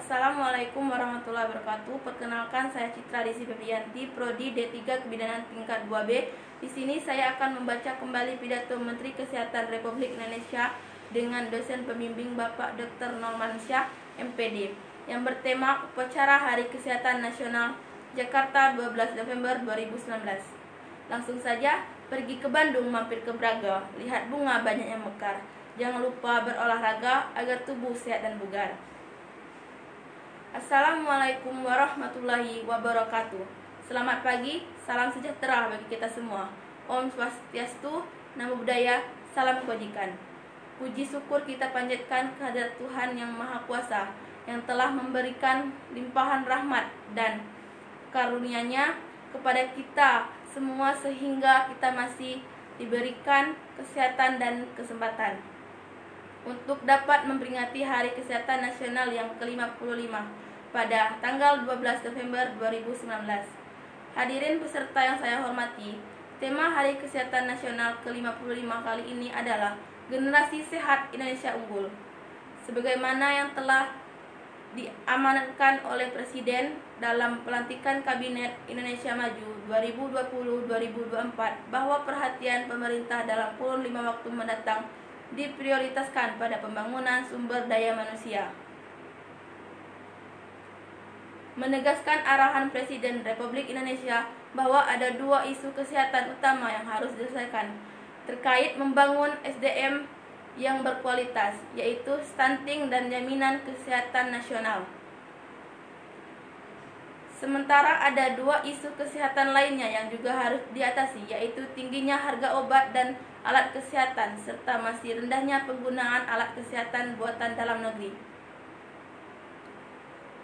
Assalamualaikum warahmatullahi wabarakatuh. Perkenalkan, saya Citra Desi Febrianti, Prodi D3 Kebidanan tingkat 2B. Di sini saya akan membaca kembali pidato Menteri Kesehatan Republik Indonesia dengan dosen pembimbing Bapak Dr. Nurmansyah, MPD, yang bertema Upacara Hari Kesehatan Nasional Jakarta 12 November 2019. Langsung saja, pergi ke Bandung, mampir ke Braga, lihat bunga banyak yang mekar. Jangan lupa berolahraga agar tubuh sehat dan bugar. Assalamualaikum warahmatullahi wabarakatuh. Selamat pagi, salam sejahtera bagi kita semua. Om Swastiastu, Namo Buddhaya, salam kebajikan. Puji syukur kita panjatkan kehadirat Tuhan Yang Maha Kuasa, yang telah memberikan limpahan rahmat dan karunia-Nya kepada kita semua, sehingga kita masih diberikan kesehatan dan kesempatan untuk dapat memperingati Hari Kesehatan Nasional yang ke-55 pada tanggal 12 November 2019. Hadirin peserta yang saya hormati, tema Hari Kesehatan Nasional ke-55 kali ini adalah Generasi Sehat Indonesia Unggul. Sebagaimana yang telah diamanatkan oleh Presiden dalam pelantikan Kabinet Indonesia Maju 2020-2024, bahwa perhatian pemerintah dalam kurun 5 waktu mendatang diprioritaskan pada pembangunan sumber daya manusia. Menegaskan arahan Presiden Republik Indonesia bahwa ada 2 isu kesehatan utama yang harus diselesaikan terkait membangun SDM yang berkualitas, yaitu stunting dan jaminan kesehatan nasional. Sementara ada 2 isu kesehatan lainnya yang juga harus diatasi, yaitu tingginya harga obat dan alat kesehatan, serta masih rendahnya penggunaan alat kesehatan buatan dalam negeri.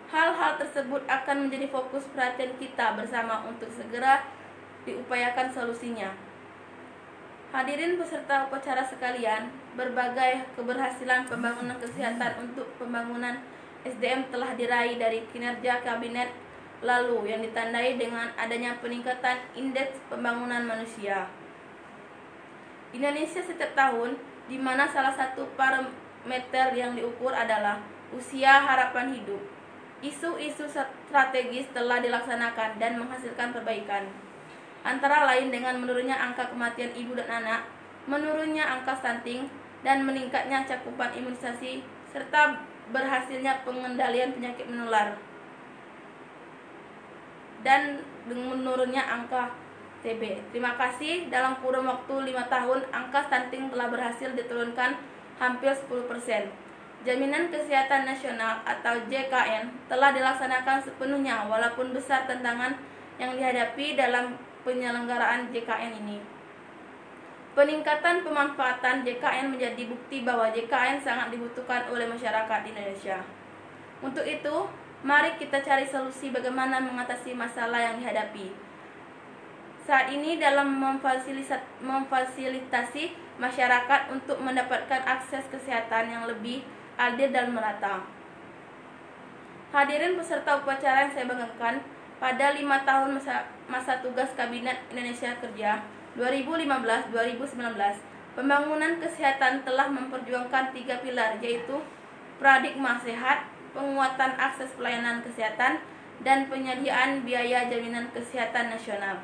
Hal-hal tersebut akan menjadi fokus perhatian kita bersama untuk segera diupayakan solusinya. Hadirin peserta upacara sekalian, berbagai keberhasilan pembangunan kesehatan untuk pembangunan SDM telah diraih dari kinerja kabinet lalu yang ditandai dengan adanya peningkatan indeks pembangunan manusia Indonesia setiap tahun, di mana salah satu parameter yang diukur adalah usia harapan hidup. Isu-isu strategis telah dilaksanakan dan menghasilkan perbaikan, antara lain dengan menurunnya angka kematian ibu dan anak, menurunnya angka stunting, dan meningkatnya cakupan imunisasi, serta berhasilnya pengendalian penyakit menular, dan menurunnya angka TB. Terima kasih, dalam kurun waktu 5 tahun, angka stunting telah berhasil diturunkan hampir 10%. Jaminan Kesehatan Nasional atau JKN telah dilaksanakan sepenuhnya, walaupun besar tantangan yang dihadapi dalam penyelenggaraan JKN ini. Peningkatan pemanfaatan JKN menjadi bukti bahwa JKN sangat dibutuhkan oleh masyarakat Indonesia. Untuk itu, mari kita cari solusi bagaimana mengatasi masalah yang dihadapi saat ini dalam memfasilitasi masyarakat untuk mendapatkan akses kesehatan yang lebih adil dan merata. Hadirin peserta upacara yang saya banggakan, pada 5 tahun masa tugas Kabinet Indonesia Kerja 2015-2019, pembangunan kesehatan telah memperjuangkan 3 pilar, yaitu paradigma sehat, penguatan akses pelayanan kesehatan, dan penyediaan biaya jaminan kesehatan nasional,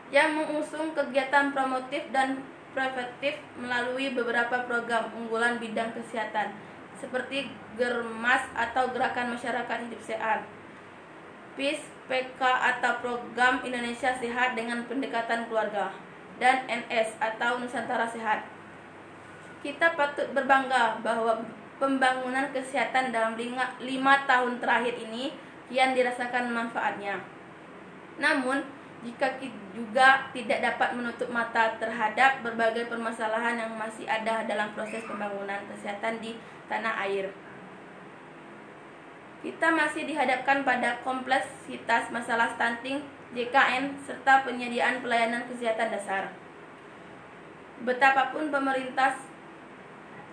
yang mengusung kegiatan promotif dan preventif melalui beberapa program unggulan bidang kesehatan seperti GERMAS atau Gerakan Masyarakat Hidup Sehat, PIS, PK atau Program Indonesia Sehat dengan Pendekatan Keluarga, dan NS atau Nusantara Sehat. Kita patut berbangga bahwa pembangunan kesehatan dalam 5 tahun terakhir ini kian dirasakan manfaatnya. Namun, jika juga tidak dapat menutup mata terhadap berbagai permasalahan yang masih ada dalam proses pembangunan kesehatan di tanah air. Kita masih dihadapkan pada kompleksitas masalah stunting, JKN, serta penyediaan pelayanan kesehatan dasar. Betapapun pemerintah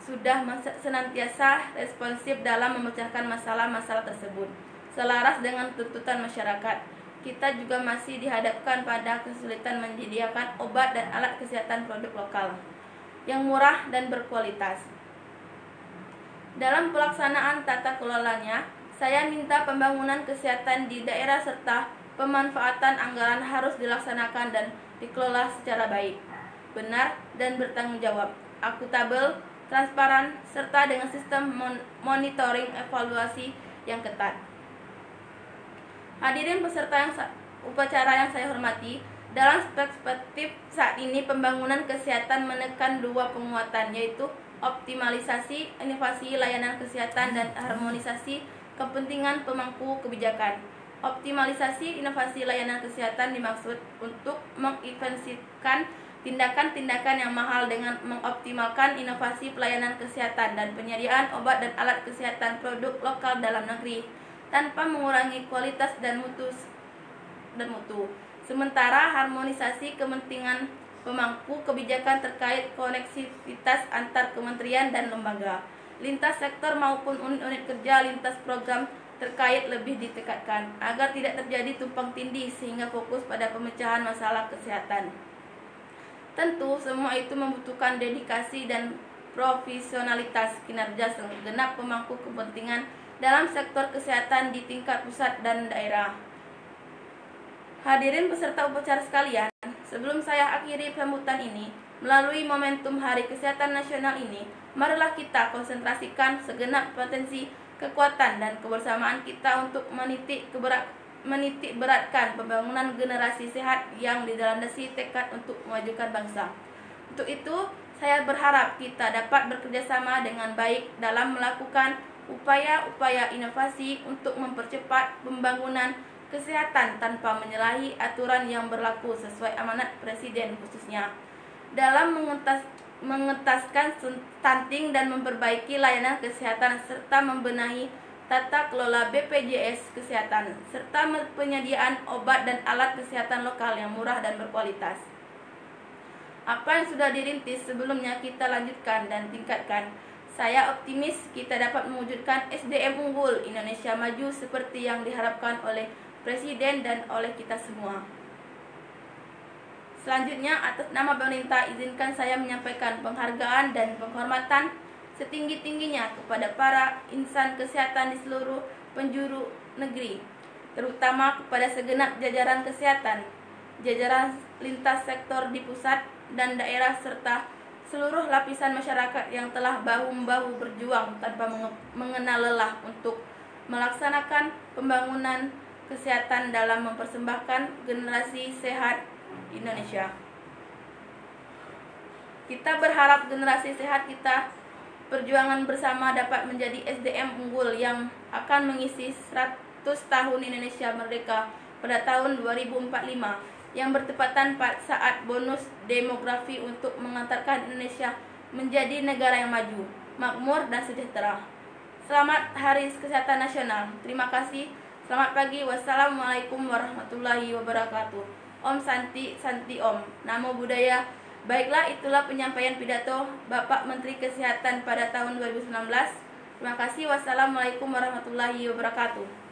sudah senantiasa responsif dalam memecahkan masalah-masalah tersebut, selaras dengan tuntutan masyarakat, kita juga masih dihadapkan pada kesulitan menyediakan obat dan alat kesehatan produk lokal yang murah dan berkualitas. Dalam pelaksanaan tata kelolanya, saya minta pembangunan kesehatan di daerah serta pemanfaatan anggaran harus dilaksanakan dan dikelola secara baik, benar, dan bertanggung jawab, akuntabel, transparan, serta dengan sistem monitoring evaluasi yang ketat. Hadirin peserta upacara yang saya hormati, dalam perspektif saat ini pembangunan kesehatan menekan dua penguatan, yaitu optimalisasi inovasi layanan kesehatan dan harmonisasi kepentingan pemangku kebijakan. Optimalisasi inovasi layanan kesehatan dimaksud untuk mengefisienkan tindakan-tindakan yang mahal dengan mengoptimalkan inovasi pelayanan kesehatan dan penyediaan obat dan alat kesehatan produk lokal dalam negeri tanpa mengurangi kualitas dan mutu. Sementara harmonisasi kepentingan pemangku kebijakan terkait koneksivitas antar kementerian dan lembaga, lintas sektor maupun unit-unit kerja lintas program terkait lebih ditingkatkan agar tidak terjadi tumpang tindih sehingga fokus pada pemecahan masalah kesehatan. Tentu semua itu membutuhkan dedikasi dan profesionalitas kinerja segenap pemangku kepentingan dalam sektor kesehatan di tingkat pusat dan daerah. Hadirin peserta upacara sekalian, sebelum saya akhiri sambutan ini, melalui momentum Hari Kesehatan Nasional ini, marilah kita konsentrasikan segenap potensi, kekuatan, dan kebersamaan kita untuk menitik beratkan pembangunan generasi sehat yang dilandasi tekad untuk memajukan bangsa. Untuk itu, saya berharap kita dapat bekerjasama dengan baik dalam melakukan upaya-upaya inovasi untuk mempercepat pembangunan kesehatan tanpa menyalahi aturan yang berlaku sesuai amanat Presiden, khususnya dalam mengentaskan stunting dan memperbaiki layanan kesehatan serta membenahi tata kelola BPJS Kesehatan serta penyediaan obat dan alat kesehatan lokal yang murah dan berkualitas. Apa yang sudah dirintis sebelumnya kita lanjutkan dan tingkatkan. Saya optimis kita dapat mewujudkan SDM unggul Indonesia maju seperti yang diharapkan oleh Presiden dan oleh kita semua. Selanjutnya, atas nama pemerintah, izinkan saya menyampaikan penghargaan dan penghormatan setinggi-tingginya kepada para insan kesehatan di seluruh penjuru negeri, terutama kepada segenap jajaran kesehatan, jajaran lintas sektor di pusat dan daerah, serta seluruh lapisan masyarakat yang telah bahu-membahu berjuang tanpa mengenal lelah untuk melaksanakan pembangunan kesehatan dalam mempersembahkan generasi sehat Indonesia. Kita berharap generasi sehat kita perjuangan bersama dapat menjadi SDM unggul yang akan mengisi 100 tahun Indonesia merdeka pada tahun 2045 yang bertepatan saat bonus demografi untuk mengantarkan Indonesia menjadi negara yang maju, makmur, dan sejahtera. Selamat Hari Kesehatan Nasional. Terima kasih. Selamat pagi. Wassalamualaikum warahmatullahi wabarakatuh. Om Santi Santi Om. Namo Buddhaya. Baiklah, itulah penyampaian pidato Bapak Menteri Kesehatan pada tahun 2019. Terima kasih. Wassalamualaikum warahmatullahi wabarakatuh.